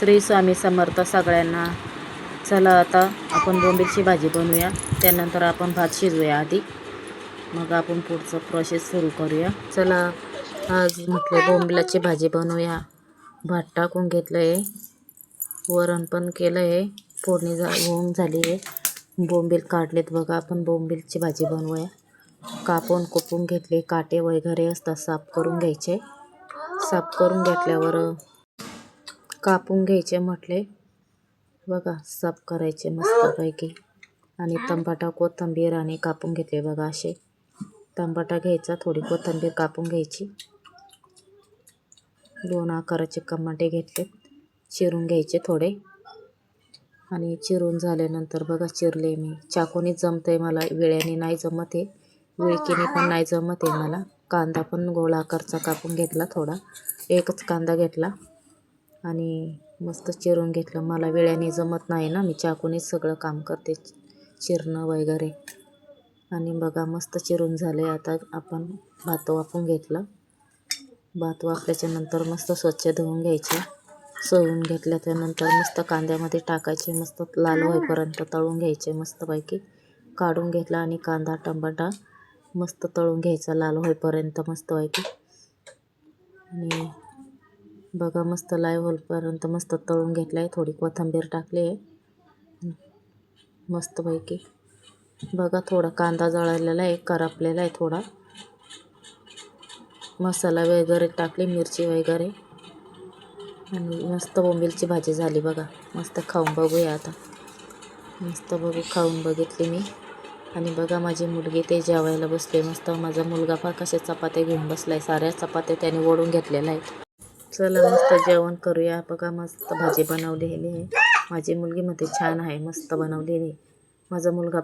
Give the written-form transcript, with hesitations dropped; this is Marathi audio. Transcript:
श्री स्वामी समर्थ सगळ्यांना. चला आता आपण बोंबीलची भाजी बनवूया. त्यानंतर आपण भात शिजवूया आधी, मग आपण पुढचं प्रोसेस सुरू करूया. चला आज म्हटलं बोंबिलाची भाजी बनवूया. भात टाकून घेतलं आहे, वरण पण केलं आहे, फोडणी होऊन झाली आहे. बोंबील काढलेत बघा. आपण बोंबीलची भाजी बनवूया. कापून कुपून घेतले, काटे वगैरे असतात साफ करून घ्यायचे. साफ करून घेतल्यावर कापून घ्यायचे म्हटले बघा, साफ करायचे मस्तपैकी. आणि टमाटा कोथिंबीर आणि कापून घेतले बघा. असे टमाटा घ्यायचा, थोडी कोथिंबीर कापून घ्यायची. 2 आकाराचे टमाटे घेतले, चिरून घ्यायचे थोडे. आणि चिरून झाल्यानंतर बघा चिरले मी. चाकूने जमतंय मला, विळ्याने नाही जमत आहे, विळकीने पण नाही जमत आहे मला. कांदा पण गोल आकारचा कापून घेतला थोडा, एकच कांदा घेतला आणि मस्त चिरून घेतलं. मला वेळाने जमत नाही ना, मी चाकूनेच सगळं काम करते, चिरणं वगैरे. आणि बघा मस्त चिरून झाले. आता आपण भात वाफून घेतलं. भात वाफल्याच्यानंतर मस्त स्वच्छ धुवून घ्यायचे. सोलून घेतल्याच्यानंतर मस्त कांद्यामध्ये टाकायचे, मस्त लाल होईपर्यंत तळून घ्यायचे मस्तपैकी. काढून घेतला आणि कांदा टमाटा मस्त तळून घ्यायचा लाल होईपर्यंत मस्तपैकी. आणि बघा मस्त लाल होईपर्यंत मस्त तळून घेतला आहे. थोडी कोथिंबीर टाकली आहे मस्तपैकी. बघा थोडा कांदा जळालेला आहे, करपलेला आहे थोडा. मसाला वगैरे टाकली, मिरची वगैरे. आणि मस्त बोंबीलची भाजी झाली बघा. मस्त खाऊन बघूया आता. मस्त बघू, खाऊन बघितली मी. आणि बघा माझी मुलगी ते जेवायला बसले मस्त. माझा मुलगा पण कशा चपात्या घेऊन बसलाय, साऱ्या चपात्या त्याने ओढून घेतलेल्या आहेत. चला मस्त जेवण करूया. बघा मस्त भाजी बनवलेली आहे. माझी मुलगी म्हणते छान आहे, मस्त बनवलेली आहे. माझा मुलगा